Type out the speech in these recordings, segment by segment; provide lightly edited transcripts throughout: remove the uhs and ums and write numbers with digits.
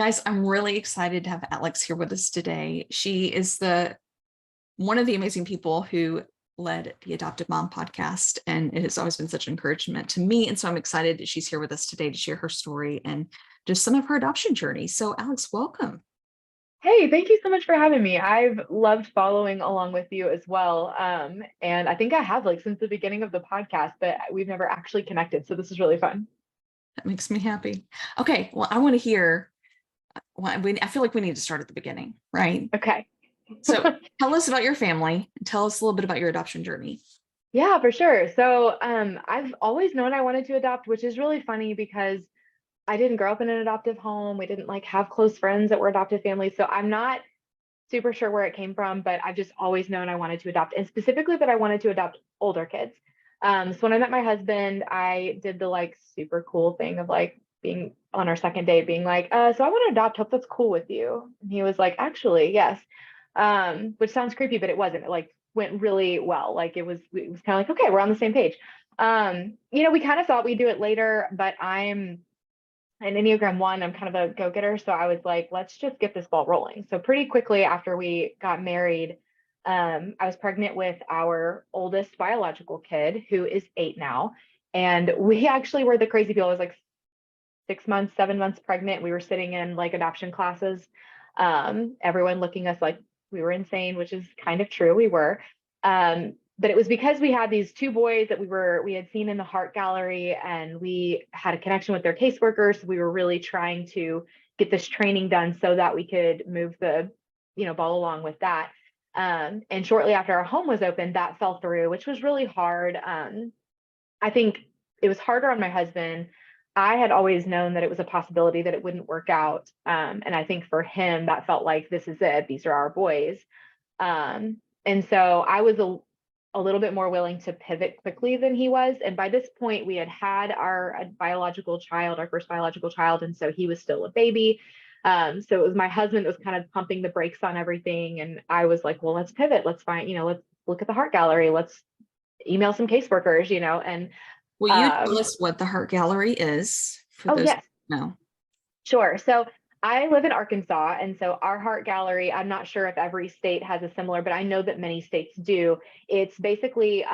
Guys, I'm really excited to have Alex here with us today. She is one of the amazing people who led the Adoptive Mom podcast, and it has always been such encouragement to me. And so I'm excited that she's here with us today to share her story and just some of her adoption journey. So Alex, welcome. Hey, thank you so much for having me. I've loved following along with you as well. And I think I have since the beginning of the podcast, but we've never actually connected. So this is really fun. That makes me happy. Okay, well, I want to hear, I feel like we need to start at the beginning, right? Okay. So tell us about your family and tell us a little bit about your adoption journey. Yeah, for sure. So I've always known I wanted to adopt, which is really funny because I didn't grow up in an adoptive home. We didn't have close friends that were adoptive families. So I'm not super sure where it came from, but I've just always known I wanted to adopt, and specifically that I wanted to adopt older kids. So when I met my husband, I did the super cool thing of being on our second date, being so I want to adopt. Hope that's cool with you. And he was like, actually, yes. Which sounds creepy, but it wasn't. It went really well. It was kind of okay, we're on the same page. We kind of thought we'd do it later, but I'm an Enneagram 1, I'm kind of a go-getter. So I was like, let's just get this ball rolling. So pretty quickly after we got married, I was pregnant with our oldest biological kid, who is 8 now. And we actually were the crazy people. I was 6 months, 7 months pregnant. We were sitting in adoption classes. Everyone looking us like we were insane, which is kind of true. We were. But it was because we had these 2 boys that we had seen in the Heart Gallery, and we had a connection with their caseworkers. So we were really trying to get this training done so that we could move the, ball along with that. And shortly after our home was opened, that fell through, which was really hard. I think it was harder on my husband. I had always known that it was a possibility that it wouldn't work out. And I think for him, that felt like, this is it. These are our boys. And so I was a little bit more willing to pivot quickly than he was. And by this point, we had our first biological child. And so he was still a baby. So it was my husband that was kind of pumping the brakes on everything. And I was like, well, let's pivot. Let's let's look at the Heart Gallery. Let's email some caseworkers, and Will you tell us what the Heart Gallery is for those yes. who don't know? Sure. So I live in Arkansas, and so our Heart Gallery, I'm not sure if every state has a similar, but I know that many states do. It's basically,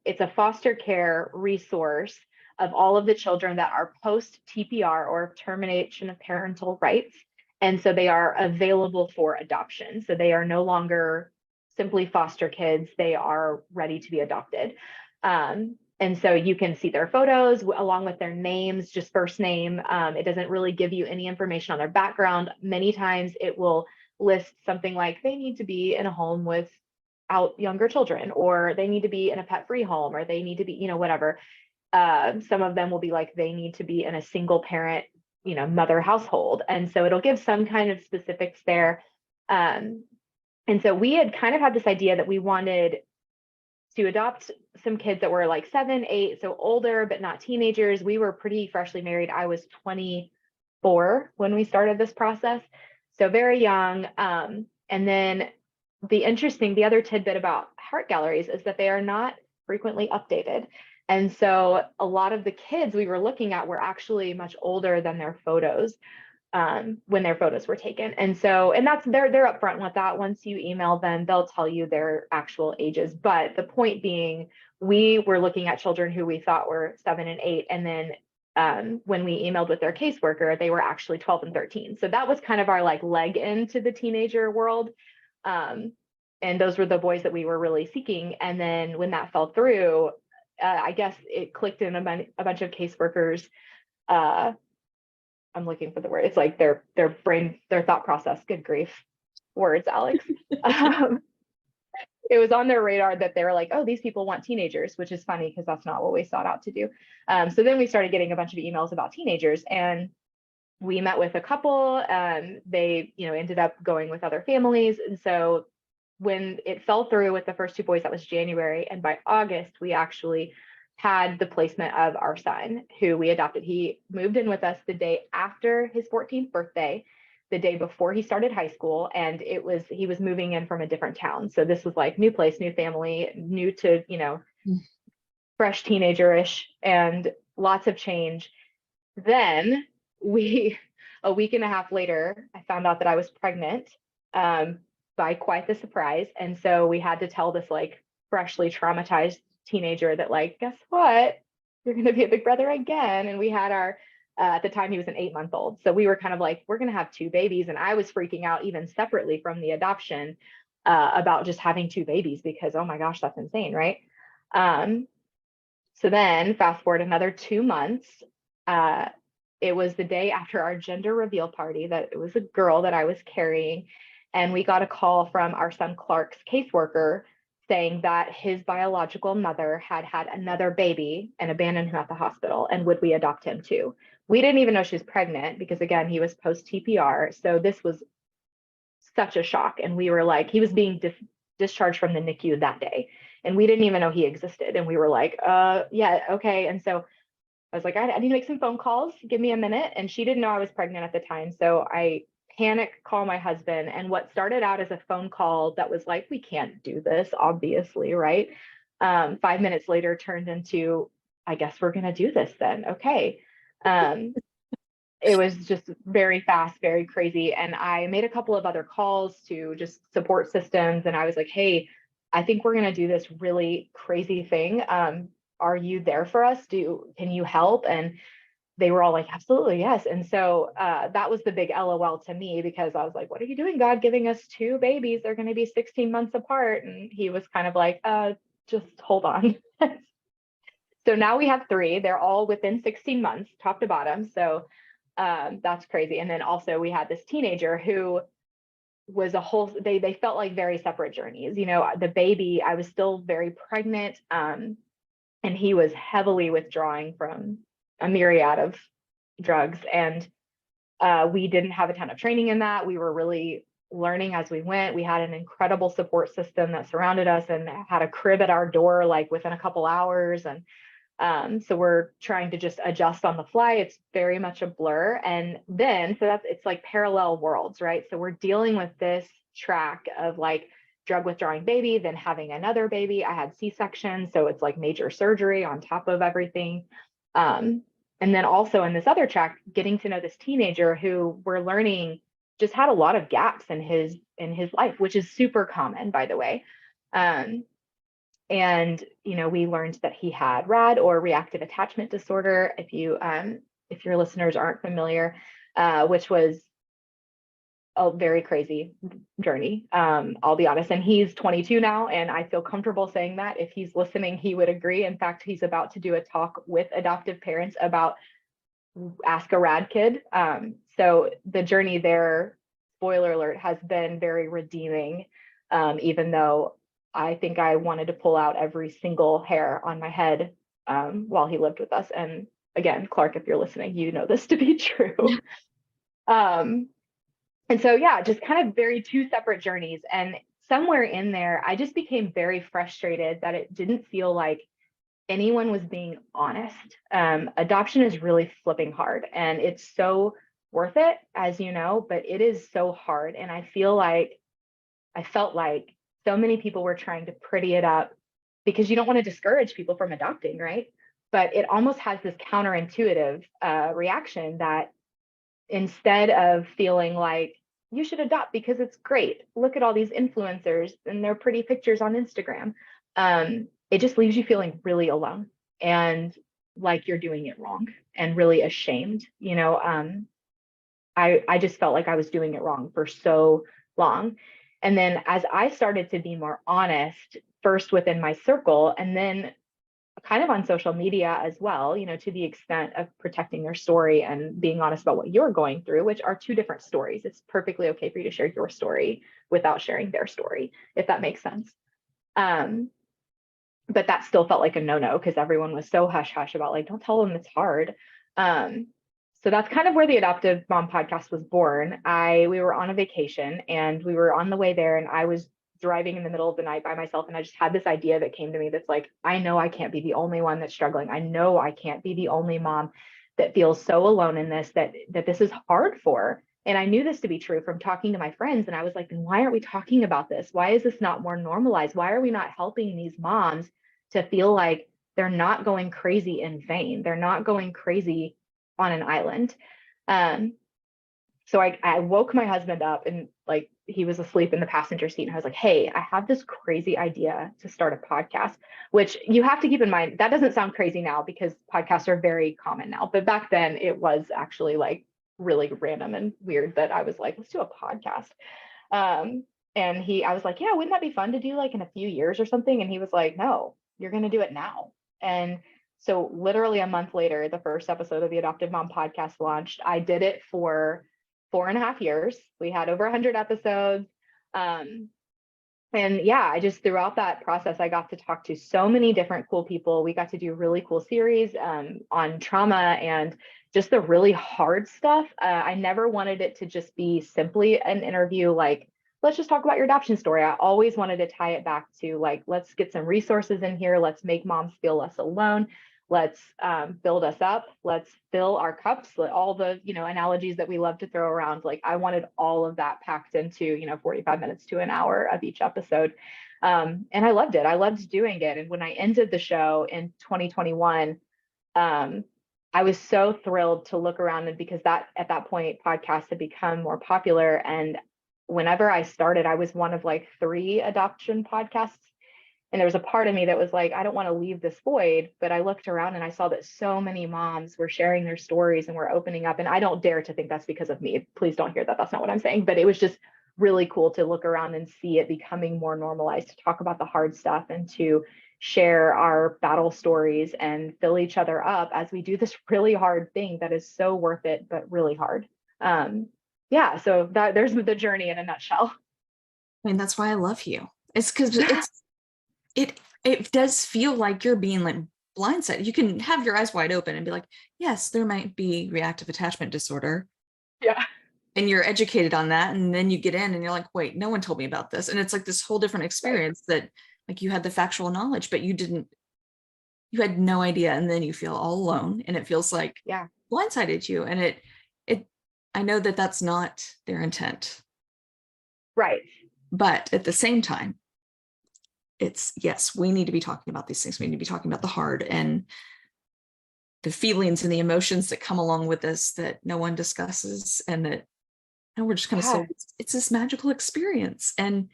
it's a foster care resource of all of the children that are post TPR, or termination of parental rights. And so they are available for adoption. So they are no longer simply foster kids. They are ready to be adopted. And so you can see their photos along with their names, just first name. It doesn't really give you any information on their background. Many times it will list something like they need to be in a home without younger children, or they need to be in a pet-free home, or they need to be, whatever. Some of them will be like they need to be in a single parent, mother household. And so it'll give some kind of specifics there. And so we had kind of had this idea that we wanted to adopt some kids that were 7, 8, so older, but not teenagers. We were pretty freshly married. I was 24 when we started this process, so very young. And then the other tidbit about Heart Galleries is that they are not frequently updated. And so a lot of the kids we were looking at were actually much older than their photos. When their photos were taken. And that's they're upfront with that. Once you email them, they'll tell you their actual ages. But the point being, we were looking at children who we thought were 7 and 8. And then when we emailed with their caseworker, they were actually 12 and 13. So that was kind of our leg into the teenager world. And those were the boys that we were really seeking. And then when that fell through, I guess it clicked in a bunch of caseworkers. I'm looking for the word. It's their brain, their thought process. Good grief. Words, Alex. It was on their radar that they were like, oh, these people want teenagers, which is funny because that's not what we sought out to do. So then we started getting a bunch of emails about teenagers, and we met with a couple. They, ended up going with other families. And so when it fell through with the first 2 boys, that was January. And by August, we actually had the placement of our son, who we adopted. He moved in with us the day after his 14th birthday, the day before he started high school. And he was moving in from a different town. So this was new place, new family, new to, fresh teenager-ish, and lots of change. Then a week and a half later, I found out that I was pregnant, by quite the surprise. And so we had to tell this like freshly traumatized teenager that like, guess what? You're going to be a big brother again. And we had our, at the time he was an 8-month-old. So we were kind of like, we're going to have 2 babies. And I was freaking out even separately from the adoption, about just having 2 babies because, oh my gosh, that's insane. Right. So then fast forward another 2 months, it was the day after our gender reveal party that it was a girl that I was carrying. And we got a call from our son Clark's caseworker saying that his biological mother had had another baby and abandoned him at the hospital. And would we adopt him too? We didn't even know she was pregnant because, again, he was post TPR. So this was such a shock. And we were like, he was being discharged from the NICU that day. And we didn't even know he existed. And we were like, yeah, okay. And so I was like, I need to make some phone calls. Give me a minute. And she didn't know I was pregnant at the time. So I panic call my husband. And what started out as a phone call that was like, we can't do this, obviously, right? 5 minutes later turned into, I guess we're going to do this then. Okay. It was just very fast, very crazy. And I made a couple of other calls to just support systems. And I was like, hey, I think we're going to do this really crazy thing. Are you there for us? Can you help? And they were all like, absolutely, yes. And so that was the big LOL to me because I was like, what are you doing, God, giving us 2 babies? They're going to be 16 months apart. And he was kind of like, just hold on. So now we have 3. They're all within 16 months, top to bottom. So that's crazy. And then also we had this teenager who was a whole, they felt like very separate journeys. You know, the baby, I was still very pregnant. And he was heavily withdrawing from a myriad of drugs. And we didn't have a ton of training in that. We were really learning as we went. We had an incredible support system that surrounded us and had a crib at our door, like within a couple hours. And so we're trying to just adjust on the fly. It's very much a blur. And then, so it's like parallel worlds, right? So we're dealing with this track of like drug withdrawing baby, then having another baby. I had C-section, so it's like major surgery on top of everything. And then also in this other track, getting to know this teenager who we're learning just had a lot of gaps in his life, which is super common, by the way. And we learned that he had RAD, or reactive attachment disorder. If your listeners aren't familiar, which was a very crazy journey. I'll be honest. And he's 22 now, and I feel comfortable saying that. If he's listening, he would agree. In fact, he's about to do a talk with adoptive parents about Ask a Rad Kid. So the journey there, spoiler alert, has been very redeeming, even though I think I wanted to pull out every single hair on my head while he lived with us. And again, Clark, if you're listening, you know this to be true. And so, yeah, just kind of very 2 separate journeys. And somewhere in there, I just became very frustrated that it didn't feel like anyone was being honest. Adoption is really flipping hard, and it's so worth it, as you know, but it is so hard. And I felt like so many people were trying to pretty it up because you don't want to discourage people from adopting, right? But it almost has this counterintuitive reaction that instead of feeling like you should adopt because it's great, look at all these influencers and their pretty pictures on Instagram, it just leaves you feeling really alone and like you're doing it wrong and really ashamed. I just felt like I was doing it wrong for so long. And then as I started to be more honest, first within my circle, and then kind of on social media as well, to the extent of protecting your story and being honest about what you're going through, which are 2 different stories. It's perfectly okay for you to share your story without sharing their story, if that makes sense. But that still felt like a no-no because everyone was so hush-hush about like, don't tell them it's hard. So that's kind of where the Adoptive Mom podcast was born. We were on a vacation and we were on the way there, and I was driving in the middle of the night by myself, and I just had this idea that came to me that's like, I know I can't be the only one that's struggling. I know I can't be the only mom that feels so alone in this, that this is hard for. And I knew this to be true from talking to my friends. And I was like, then why aren't we talking about this? Why is this not more normalized? Why are we not helping these moms to feel like they're not going crazy in vain? They're not going crazy on an island. So I woke my husband up, and like he was asleep in the passenger seat. And I was like, hey, I have this crazy idea to start a podcast, which you have to keep in mind. That doesn't sound crazy now because podcasts are very common now. But back then it was actually like really random and weird that I was like, let's do a podcast. Um, and I was like, yeah, wouldn't that be fun to do like in a few years or something? And he was like, no, you're going to do it now. And so literally a month later, the first episode of the Adoptive Mom podcast launched. I did it for 4.5 years. We had over 100 episodes. And yeah, I just throughout that process, I got to talk to so many different cool people. We got to do really cool series on trauma and just the really hard stuff. I never wanted it to just be simply an interview like, let's just talk about your adoption story. I always wanted to tie it back to like, let's get some resources in here. Let's make moms feel less alone. Let's build us up. Let's fill our cups. All the, analogies that we love to throw around. Like I wanted all of that packed into, 45 minutes to an hour of each episode. And I loved it. I loved doing it. And when I ended the show in 2021, I was so thrilled to look around, and because at that point, podcasts had become more popular. And whenever I started, I was one of like 3 adoption podcasts. And there was a part of me that was like, I don't want to leave this void. But I looked around and I saw that so many moms were sharing their stories and were opening up. And I don't dare to think that's because of me. Please don't hear that. That's not what I'm saying. But it was just really cool to look around and see it becoming more normalized to talk about the hard stuff and to share our battle stories and fill each other up as we do this really hard thing that is so worth it, but really hard. Yeah, so there's the journey in a nutshell. I mean, that's why I love you. It's because it does feel like you're being like blindsided. You can have your eyes wide open and be like, yes, there might be reactive attachment disorder. Yeah. And you're educated on that. And then you get in and you're like, wait, no one told me about this. And it's like this whole different experience that like you had the factual knowledge, but you had no idea. And then you feel all alone and it feels like blindsided you. And I know that that's not their intent. Right. But at the same time, it's, yes, we need to be talking about these things. We need to be talking about the hard and the feelings and the emotions that come along with this that no one discusses, and that we're just kind of so it's this magical experience. And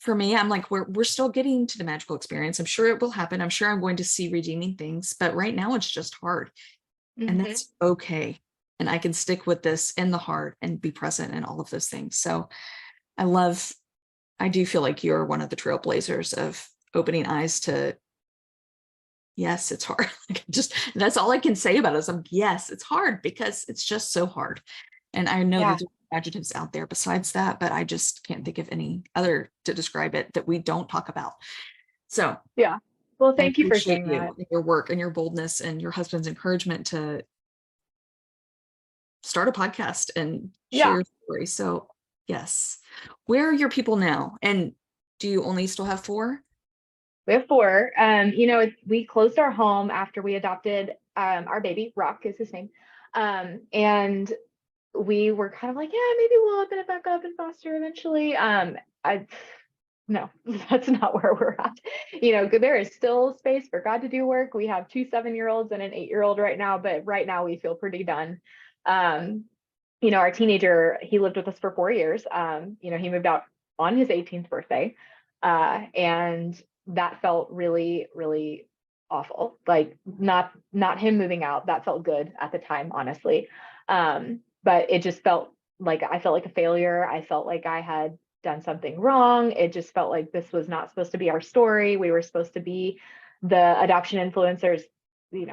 for me, I'm like, we're still getting to the magical experience. I'm sure it will happen. I'm sure I'm going to see redeeming things, but right now it's just hard. And that's okay. And I can stick with this in the hard and be present in all of those things. So I do feel like you're one of the trailblazers of opening eyes to, yes, it's hard. That's all I can say about it. Yes, it's hard because it's just so hard. And I know that there's adjectives out there besides that, but I just can't think of any other to describe it that we don't talk about. So yeah. Well, thank you for saying that. Your work and your boldness and your husband's encouragement to start a podcast and share your story. So yes. Where are your people now? And do you only still have 4? We have 4. We closed our home after we adopted our baby. Rock is his name. And we were kind of like, yeah, maybe we'll open it back up and foster eventually. No, that's not where we're at. There is still space for God to do work. We have 2 7-year-olds and an 8-year-old right now, but right now we feel pretty done. Our teenager, he lived with us for 4 years. He moved out on his 18th birthday. And that felt really, really awful. Like not him moving out. That felt good at the time, honestly. But it just felt like I felt like a failure. I felt like I had done something wrong. It just felt like this was not supposed to be our story. We were supposed to be the adoption influencers.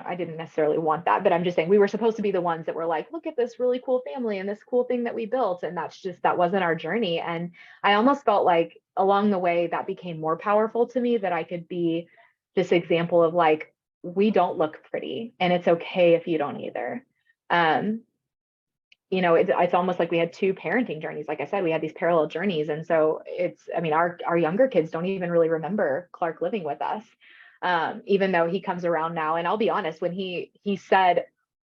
I didn't necessarily want that, but I'm just saying we were supposed to be the ones that were like, look at this really cool family and this cool thing that we built. And that wasn't our journey. And I almost felt like along the way that became more powerful to me, that I could be this example of like, we don't look pretty and it's okay if you don't either. It's almost like we had 2 parenting journeys. Like I said, we had these parallel journeys. And so our younger kids don't even really remember Clark living with us. Even though he comes around now. And I'll be honest, when he said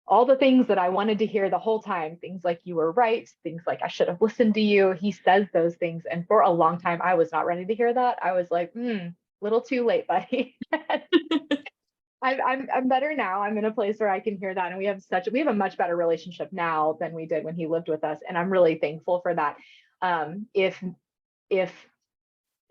all the things that I wanted to hear the whole time, things like you were right, things like I should have listened to you, he says those things. And for a long time, I was not ready to hear that. I was like, little too late, buddy. I'm better now. I'm in a place where I can hear that, and we have a much better relationship now than we did when he lived with us, and I'm really thankful for that. If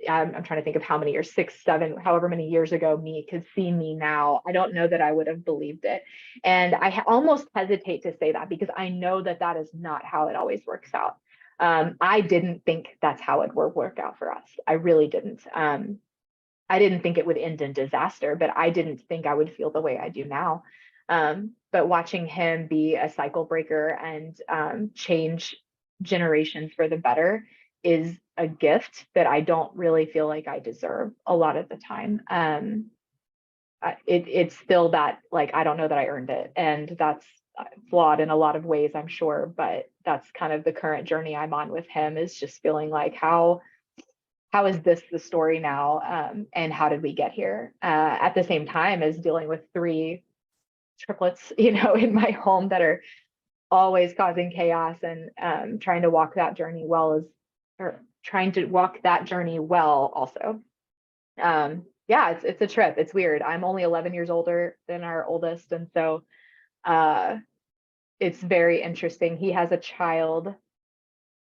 I'm trying to think of how many years, 6, 7, however many years ago, me could see me now, I don't know that I would have believed it. And I almost hesitate to say that because I know that that is not how it always works out. I didn't think that's how it would work out for us. I really didn't. I didn't think it would end in disaster, but I didn't think I would feel the way I do now. But watching him be a cycle breaker and change generations for the better is a gift that I don't really feel like I deserve a lot of the time. It's still that, like, I don't know that I earned it, and that's flawed in a lot of ways, I'm sure, but that's kind of the current journey I'm on with him, is just feeling like, how is this the story now? And how did we get here? At the same time as dealing with 3 triplets, in my home that are always causing chaos, and trying to walk that journey well also. Yeah, it's a trip. It's weird. I'm only 11 years older than our oldest. And so it's very interesting. He has a child,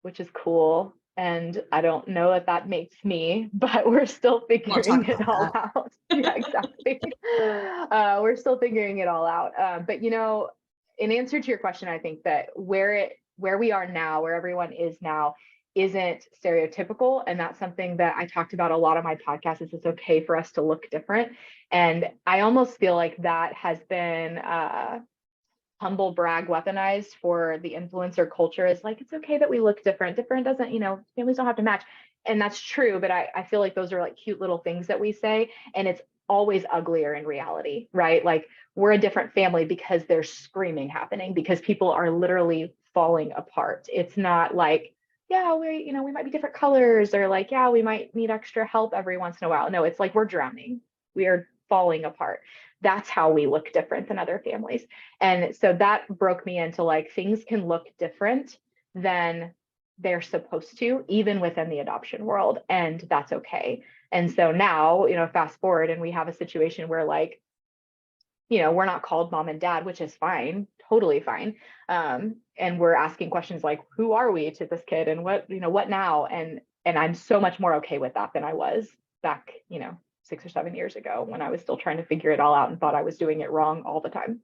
which is cool. And I don't know if that makes me, but we're still figuring it all out. Yeah, exactly. We're still figuring it all out. But in answer to your question, I think that where we are now, where everyone is now, isn't stereotypical. And that's something that I talked about a lot on my podcast, is it's okay for us to look different. And I almost feel like that has been humble brag weaponized for the influencer culture, is like, it's okay that we look different. Different doesn't, families don't have to match. And that's true. But I feel like those are like cute little things that we say. And it's always uglier in reality, right? Like, we're a different family because there's screaming happening, because people are literally falling apart. It's not like, yeah, we might be different colors, or like, yeah, we might need extra help every once in a while. No, it's like we're drowning. We are falling apart. That's how we look different than other families. And so that broke me into, like, things can look different than they're supposed to, even within the adoption world. And that's okay. And so now, fast forward, and we have a situation where, like, we're not called mom and dad, which is fine, totally fine. And we're asking questions like, who are we to this kid, and what now? And I'm so much more okay with that than I was back, 6 or 7 years ago, when I was still trying to figure it all out and thought I was doing it wrong all the time.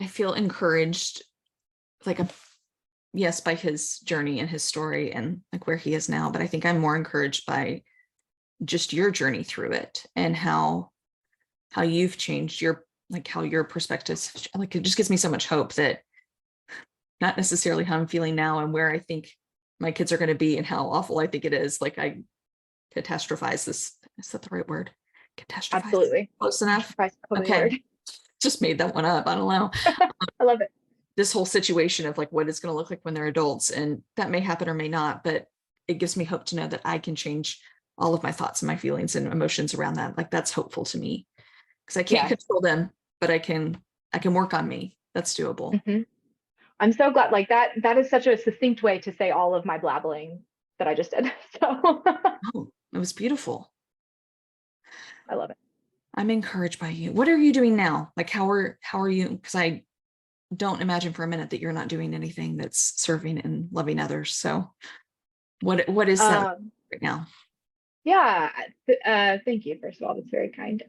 I feel encouraged, like, yes, by his journey and his story and like where he is now, but I think I'm more encouraged by just your journey through it, and how you've changed how your perspectives, like, it just gives me so much hope that not necessarily how I'm feeling now and where I think my kids are going to be and how awful I think it is. Like, I catastrophize this. Is that the right word? Catastrophize. Absolutely. Close enough. Totally Okay. word. Just made that one up. I don't know. I love it. This whole situation of like what it's going to look like when they're adults, and that may happen or may not, but it gives me hope to know that I can change all of my thoughts and my feelings and emotions around that. Like, that's hopeful to me, because I can't control them, but I can work on me. That's doable. Mm-hmm. I'm so glad, like, that is such a succinct way to say all of my blabbling that I just did. So Oh, it was beautiful. I love it. I'm encouraged by you. What are you doing now? Like, how are you? Because I don't imagine for a minute that you're not doing anything that's serving and loving others. So what is that right now? Yeah. Thank you. First of all, that's very kind.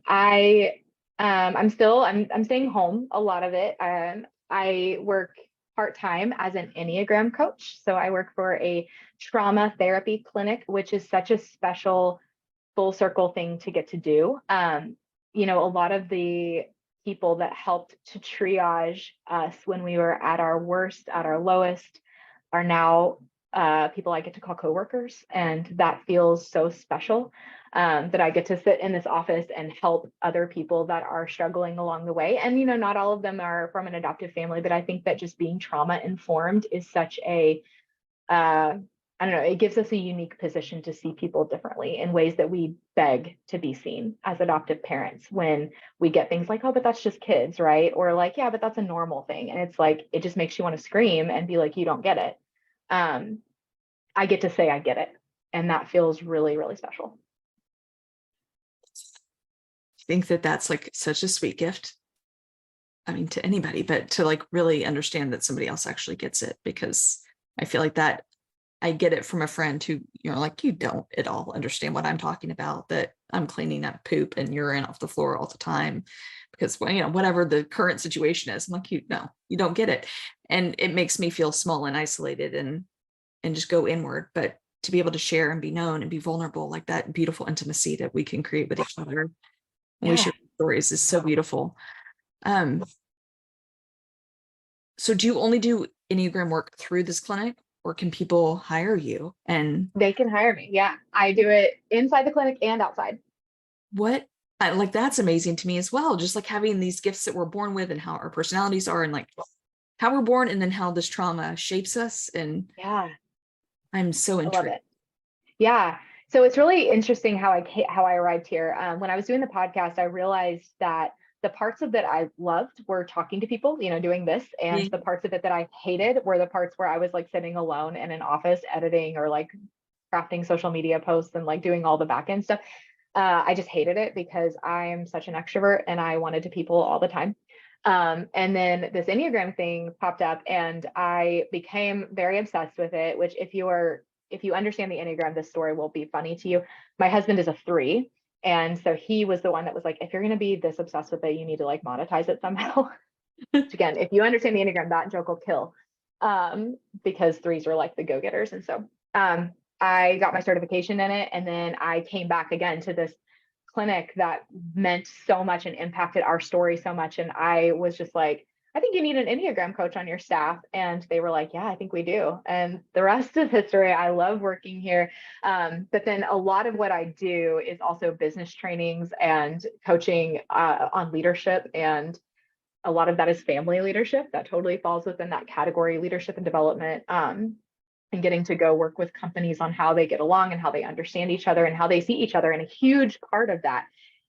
I'm staying home a lot of it. I work part-time as an Enneagram coach. So I work for a trauma therapy clinic, which is such a special full circle thing to get to do. A lot of the people that helped to triage us when we were at our worst, at our lowest, are now people I get to call coworkers, and that feels so special, that I get to sit in this office and help other people that are struggling along the way. And not all of them are from an adoptive family, but I think that just being trauma informed is such a I don't know, it gives us a unique position to see people differently in ways that we beg to be seen as adoptive parents, when we get things like, oh, but that's just kids, right? Or like, yeah, but that's a normal thing. And it's like, it just makes you want to scream and be like, you don't get it. I get to say I get it. And that feels really, really special. think that that's like such a sweet gift. I mean, to anybody, but to like really understand that somebody else actually gets it, because I feel like that I get it from a friend who, like, you don't at all understand what I'm talking about, that I'm cleaning up poop and urine off the floor all the time because, whatever the current situation is. I'm like, no, you don't get it. And it makes me feel small and isolated and just go inward. But to be able to share and be known and be vulnerable, like that beautiful intimacy that we can create with each other when we share stories is so beautiful. So do you only do Enneagram work through this clinic, or can people hire you? And They can hire me. Yeah. I do it inside the clinic and outside. like, that's amazing to me as well. Just like having these gifts that we're born with and how our personalities are and like how we're born and then how this trauma shapes us. And yeah, I'm so I love intrigued. it. Yeah. So it's really interesting how I arrived here. When I was doing the podcast, I realized that the parts of that I loved were talking to people, doing this, and the parts of it that I hated were the parts where I was like sitting alone in an office editing or like crafting social media posts and like doing all the back end stuff. I just hated it because I am such an extrovert and I wanted to people all the time. And then this Enneagram thing popped up and I became very obsessed with it, which if you understand the Enneagram, this story will be funny to you. My husband is a 3. And so he was the one that was like, if you're going to be this obsessed with it, you need to like monetize it somehow. Which again, if you understand the Enneagram, that joke will kill. Because 3s are like the go-getters. And so I got my certification in it. And then I came back again to this clinic that meant so much and impacted our story so much. And I was just like, I think you need an Enneagram coach on your staff. And they were like, yeah, I think we do. And the rest is history. I love working here. But then a lot of what I do is also business trainings and coaching on leadership. And a lot of that is family leadership. That totally falls within that category, leadership and development. And getting to go work with companies on how they get along and how they understand each other and how they see each other. And a huge part of that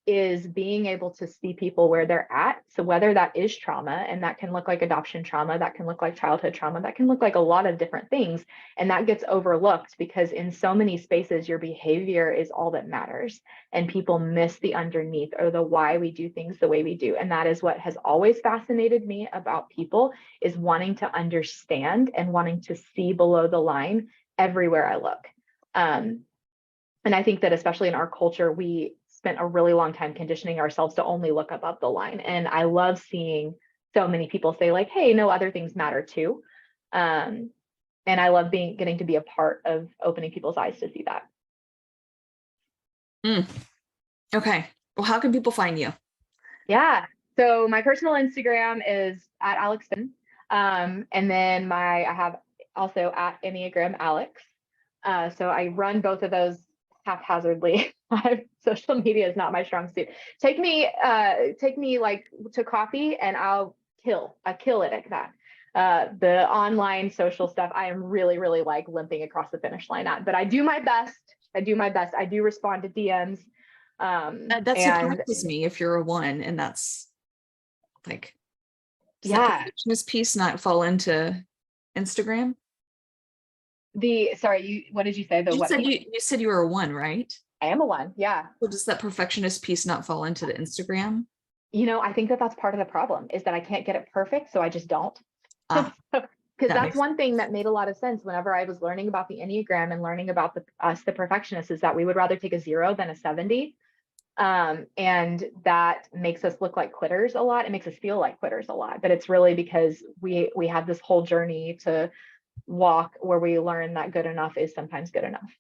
is being able to see people where they're at. So whether that is trauma, and that can look like adoption trauma, that can look like childhood trauma, that can look like a lot of different things. And that gets overlooked because in so many spaces, your behavior is all that matters. And people miss the underneath or the why we do things the way we do. And that is what has always fascinated me about people, is wanting to understand and wanting to see below the line everywhere I look. And I think that especially in our culture, we spent a really long time conditioning ourselves to only look above the line. And I love seeing so many people say like, hey, no, other things matter too. And I love getting to be a part of opening people's eyes to see that. Okay. Well, how can people find you? Yeah. So my personal Instagram is at Alex Fittin. And then I have also at Enneagram Alex. So I run both of those haphazardly. Social media is not my strong suit. Take me like to coffee and I kill it at that. The online social stuff, I am really, really like limping across the finish line at, but I do my best. I do respond to DMs. That surprises me if you're a 1, and that's like, does that perfectionist piece not fall into Instagram? What did you say? You said you were a 1, right? I am a 1. Yeah. So does that perfectionist piece not fall into the Instagram? I think that's part of the problem, is that I can't get it perfect. So I just don't. Because that's one thing that made a lot of sense whenever I was learning about the Enneagram and learning about the perfectionists, is that we would rather take a 0 than a 70. And that makes us look like quitters a lot. It makes us feel like quitters a lot, but it's really because we have this whole journey to walk where we learn that good enough is sometimes good enough.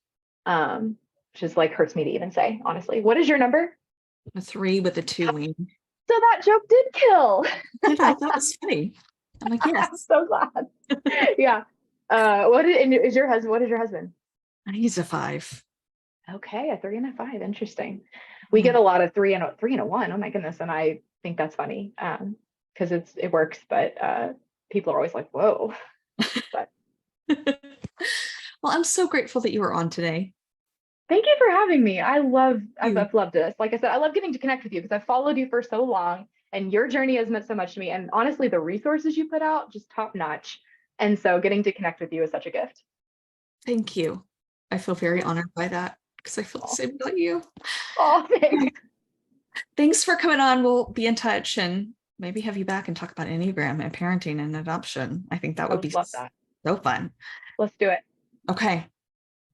Which is like hurts me to even say, honestly. What is your number? A 3 with a 2 wing. So that joke did kill. I thought that was funny. I'm like, yes. I'm so glad. Yeah. What is your husband? He's a 5. Okay, a 3 and a 5. Interesting. We get a lot of 3 and a 1. Oh my goodness. And I think that's funny. Because it works, but people are always like, whoa. But well, I'm so grateful that you were on today. Thank you for having me. I've loved this. Like I said, I love getting to connect with you because I've followed you for so long and your journey has meant so much to me. And honestly, the resources you put out, just top notch. And so getting to connect with you is such a gift. Thank you. I feel very honored by that because I feel the same about you. Oh, thanks. Thanks for coming on. We'll be in touch and maybe have you back and talk about Enneagram and parenting and adoption. I think that I would would be love that. so fun. Let's do it. Okay.